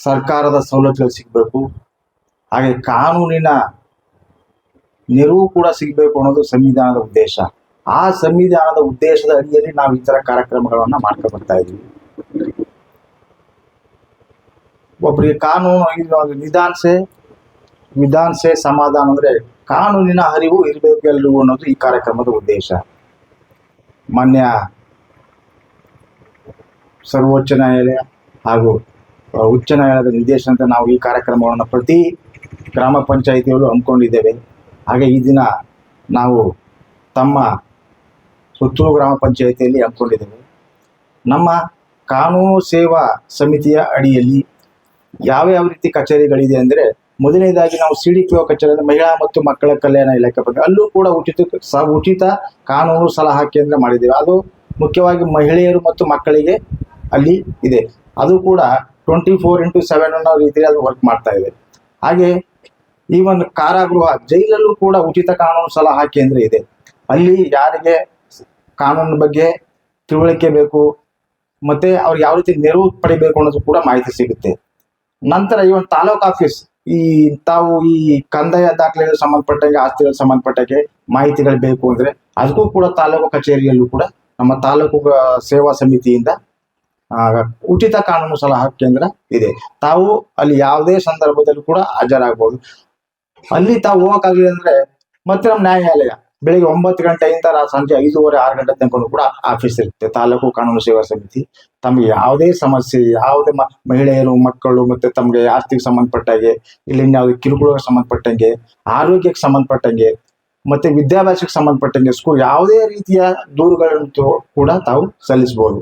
ಸರ್ಕಾರದ ಸವಲತ್ತುಗಳು ಸಿಗಬೇಕು, ಹಾಗೆ ಕಾನೂನಿನ ನೆರವು ಕೂಡ ಸಿಗಬೇಕು ಅನ್ನೋದು ಸಂವಿಧಾನದ ಉದ್ದೇಶ. ಆ ಸಂವಿಧಾನದ ಉದ್ದೇಶದ ಅಡಿಯಲ್ಲಿ ನಾವು ಈ ತರ ಕಾರ್ಯಕ್ರಮಗಳನ್ನ ಮಾಡ್ಕೊಂಡು ಬರ್ತಾ ಇದ್ದೀವಿ. ಒಬ್ಬರಿಗೆ ಕಾನೂನು ವಿಧಾನಸೆ ಸಮಾಧಾನ ಅಂದ್ರೆ ಕಾನೂನಿನ ಅರಿವು ಇರಬೇಕು ಎಲ್ರಿಗೂ ಅನ್ನೋದು ಈ ಕಾರ್ಯಕ್ರಮದ ಉದ್ದೇಶ. ಮಾನ್ಯ ಸರ್ವೋಚ್ಚ ನ್ಯಾಯಾಲಯ ಹಾಗೂ ಉಚ್ಚ ನ್ಯಾಯಾಲಯದ ನಿರ್ದೇಶನದಂತೆ ನಾವು ಈ ಕಾರ್ಯಕ್ರಮಗಳನ್ನು ಪ್ರತಿ ಗ್ರಾಮ ಪಂಚಾಯಿತಿಯಲ್ಲೂ ಹಮ್ಮಿಕೊಂಡಿದ್ದೇವೆ. ಹಾಗೆ ಈ ದಿನ ನಾವು ತಮ್ಮ ಸುತ್ತೂರು ಗ್ರಾಮ ಪಂಚಾಯಿತಿಯಲ್ಲಿ ಹಮ್ಮಿಕೊಂಡಿದ್ದೇವೆ. ನಮ್ಮ ಕಾನೂನು ಸೇವಾ ಸಮಿತಿಯ ಅಡಿಯಲ್ಲಿ ಯಾವ ರೀತಿ ಕಚೇರಿಗಳಿದೆ ಅಂದರೆ, ಮೊದಲನೇದಾಗಿ ನಾವು CDPO ಕಚೇರಿ ಅಂದರೆ ಮಹಿಳಾ ಮತ್ತು ಮಕ್ಕಳ ಕಲ್ಯಾಣ ಇಲಾಖೆ ಬಗ್ಗೆ, ಅಲ್ಲೂ ಕೂಡ ಉಚಿತ ಕಾನೂನು ಸಲಹಾ ಕೇಂದ್ರ ಮಾಡಿದ್ದೇವೆ. ಅದು ಮುಖ್ಯವಾಗಿ ಮಹಿಳೆಯರು ಮತ್ತು ಮಕ್ಕಳಿಗೆ ಅಲ್ಲಿ ಇದೆ. ಅದು ಕೂಡ 24x7 ಅನ್ನೋ ರೀತಿಯಲ್ಲಿ ಅದು ವರ್ಕ್ ಮಾಡ್ತಾ ಇದೆ. ಹಾಗೆ ಈವನ್ ಕಾರಾಗೃಹ, ಜೈಲಲ್ಲೂ ಕೂಡ ಉಚಿತ ಕಾನೂನು ಸಲಹಾ ಕೇಂದ್ರ ಇದೆ. ಅಲ್ಲಿ ಯಾರಿಗೆ ಕಾನೂನು ಬಗ್ಗೆ ತಿಳುವಳಿಕೆ ಬೇಕು ಮತ್ತೆ ಅವ್ರಿಗೆ ಯಾವ ರೀತಿ ನೆರವು ಪಡಿಬೇಕು ಅನ್ನೋದು ಕೂಡ ಮಾಹಿತಿ ಸಿಗುತ್ತೆ. ನಂತರ ಇವನ್ ತಾಲೂಕ್ ಆಫೀಸ್, ತಾವು ಈ ಕಂದಾಯ ದಾಖಲೆಗಳಿಗೆ ಸಂಬಂಧಪಟ್ಟಂಗೆ, ಆಸ್ತಿಗಳಿಗೆ ಸಂಬಂಧಪಟ್ಟಂಗೆ ಮಾಹಿತಿಗಳು ಬೇಕು ಅಂದ್ರೆ ಅದಕ್ಕೂ ಕೂಡ ತಾಲೂಕು ಕಚೇರಿಯಲ್ಲೂ ಕೂಡ ನಮ್ಮ ತಾಲೂಕು ಸೇವಾ ಸಮಿತಿಯಿಂದ ಉಚಿತ ಕಾನೂನು ಸಲಹಾ ಕೇಂದ್ರ ಇದೆ. ತಾವು ಅಲ್ಲಿ ಯಾವುದೇ ಸಂದರ್ಭದಲ್ಲೂ ಕೂಡ ಹಾಜರಾಗಬಹುದು. ಅಲ್ಲಿ ತಾವು ಹೋಗಕ್ಕಾಗಲಿಲ್ಲ ಅಂದ್ರೆ ಮತ್ತೆ ನಮ್ಮ ನ್ಯಾಯಾಲಯ ಬೆಳಿಗ್ಗೆ 9 ಗಂಟೆಯಿಂದ ಸಂಜೆ 5:30-6 ಗಂಟೆ ತನಕ ಕೂಡ ಆಫೀಸ್ ಇರುತ್ತೆ. ತಾಲೂಕು ಕಾನೂನು ಸೇವಾ ಸಮಿತಿ ತಮಗೆ ಯಾವುದೇ ಸಮಸ್ಯೆ, ಯಾವುದೇ ಮಹಿಳೆಯರು, ಮಕ್ಕಳು ಮತ್ತೆ ತಮಗೆ ಆಸ್ತಿಗೆ ಸಂಬಂಧಪಟ್ಟಂಗೆ, ಇಲ್ಲಿ ಯಾವುದೇ ಕಿರುಕುಳಕ್ಕೆ ಸಂಬಂಧಪಟ್ಟಂಗೆ, ಆರೋಗ್ಯಕ್ಕೆ ಸಂಬಂಧಪಟ್ಟಂಗೆ ಮತ್ತೆ ವಿದ್ಯಾಭ್ಯಾಸಕ್ಕೆ ಸಂಬಂಧಪಟ್ಟಂಗೆ, ಸ್ಕೂಲ್ ಯಾವುದೇ ರೀತಿಯ ದೂರುಗಳನ್ನು ಕೂಡ ತಾವು ಸಲ್ಲಿಸಬಹುದು.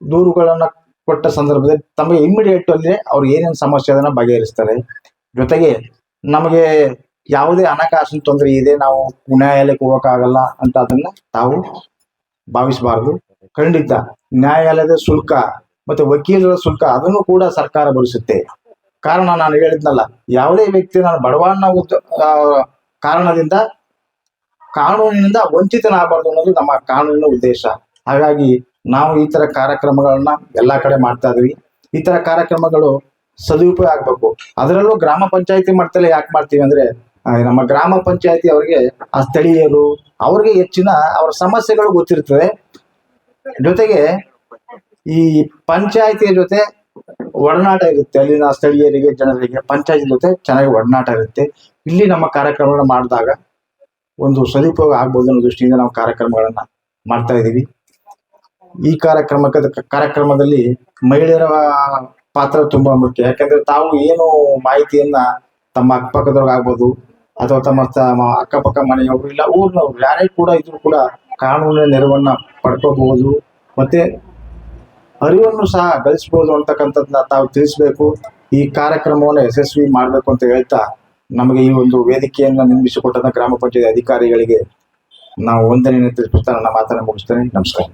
ದೂರುಗಳನ್ನ ಕೊಟ್ಟ ಸಂದರ್ಭದಲ್ಲಿ ತಮಗೆ ಇಮಿಡಿಯೇಟ್ ಅಲ್ಲಿ ಅವ್ರು ಏನೇನು ಸಮಸ್ಯೆ ಅದನ್ನ ಬಗೆಹರಿಸ್ತಾರೆ. ಜೊತೆಗೆ ನಮಗೆ ಯಾವುದೇ ಹಣಕಾಸಿನ ತೊಂದರೆ ಇದೆ, ನಾವು ನ್ಯಾಯಾಲಯಕ್ಕೆ ಹೋಗಕ್ಕಾಗಲ್ಲ ಅಂತ ಅದನ್ನ ತಾವು ಭಾವಿಸಬಾರದು. ಖಂಡಿತ ನ್ಯಾಯಾಲಯದ ಶುಲ್ಕ ಮತ್ತೆ ವಕೀಲರ ಶುಲ್ಕ ಅದನ್ನು ಕೂಡ ಸರ್ಕಾರ ಭರಿಸುತ್ತೆ. ಕಾರಣ ನಾನು ಹೇಳಿದ್ನಲ್ಲ, ಯಾವುದೇ ವ್ಯಕ್ತಿ ನಾನು ಬಡವನ ಕಾರಣದಿಂದ ಕಾನೂನಿನಿಂದ ವಂಚಿತನಾಗಬಾರ್ದು ಅನ್ನೋದು ನಮ್ಮ ಕಾನೂನಿನ ಉದ್ದೇಶ. ಹಾಗಾಗಿ ನಾವು ಈ ತರ ಕಾರ್ಯಕ್ರಮಗಳನ್ನ ಎಲ್ಲಾ ಕಡೆ ಮಾಡ್ತಾ ಇದೀವಿ. ಈ ತರ ಕಾರ್ಯಕ್ರಮಗಳು ಸದುಪಯೋಗ ಆಗ್ಬೇಕು. ಅದರಲ್ಲೂ ಗ್ರಾಮ ಪಂಚಾಯತಿ ಮಟ್ಟದಲ್ಲಿ ಯಾಕೆ ಮಾಡ್ತೀವಿ ಅಂದ್ರೆ, ನಮ್ಮ ಗ್ರಾಮ ಪಂಚಾಯತಿ ಅವರಿಗೆ ಆ ಸ್ಥಳೀಯರು ಅವ್ರಿಗೆ ಹೆಚ್ಚಿನ ಅವರ ಸಮಸ್ಯೆಗಳು ಗೊತ್ತಿರ್ತದೆ. ಜೊತೆಗೆ ಈ ಪಂಚಾಯತಿಯ ಜೊತೆ ಒಡನಾಟ ಇರುತ್ತೆ. ಅಲ್ಲಿನ ಸ್ಥಳೀಯರಿಗೆ, ಜನರಿಗೆ ಪಂಚಾಯತಿ ಜೊತೆ ಚೆನ್ನಾಗಿ ಒಡನಾಟ ಇರುತ್ತೆ. ಇಲ್ಲಿ ನಮ್ಮ ಕಾರ್ಯಕ್ರಮಗಳನ್ನ ಮಾಡಿದಾಗ ಒಂದು ಸದುಪಯೋಗ ಆಗ್ಬೋದು ಅನ್ನೋ ದೃಷ್ಟಿಯಿಂದ ನಾವು ಕಾರ್ಯಕ್ರಮಗಳನ್ನ ಮಾಡ್ತಾ ಇದ್ದೀವಿ. ಈ ಕಾರ್ಯಕ್ರಮದಲ್ಲಿ ಮಹಿಳೆಯರ ಪಾತ್ರ ತುಂಬಾ ಮುಖ್ಯ. ಯಾಕಂದ್ರೆ ತಾವು ಏನು ಮಾಹಿತಿಯನ್ನ ತಮ್ಮ ಅಕ್ಕಪಕ್ಕದವ್ರಿಗೆ ಆಗ್ಬೋದು ಅಥವಾ ತಮ್ಮ ಅಕ್ಕಪಕ್ಕ ಮನೆಯವರು ಇಲ್ಲ ಊರಿನವ್ರು ಯಾರೇ ಕೂಡ ಇದ್ರು ಕೂಡ ಕಾನೂನಿನ ನೆರವನ್ನ ಪಡ್ಕೋಬಹುದು ಮತ್ತೆ ಅರಿವನ್ನು ಸಹ ಗಳಿಸಬಹುದು ಅಂತಕ್ಕಂಥದ್ದನ್ನ ತಾವು ತಿಳಿಸ್ಬೇಕು. ಈ ಕಾರ್ಯಕ್ರಮವನ್ನು ಯಶಸ್ವಿ ಮಾಡಬೇಕು ಅಂತ ಹೇಳ್ತಾ, ನಮಗೆ ಈ ಒಂದು ವೇದಿಕೆಯನ್ನು ನಿರ್ಮಿಸಿಕೊಟ್ಟಂತ ಗ್ರಾಮ ಪಂಚಾಯತ್ ಅಧಿಕಾರಿಗಳಿಗೆ ನಾವು ವಂದನೆಯನ್ನು ತಿಳಿಸುತ್ತಾ ನನ್ನ ಮಾತನ್ನು ಮುಗಿಸ್ತೇನೆ. ನಮಸ್ಕಾರ.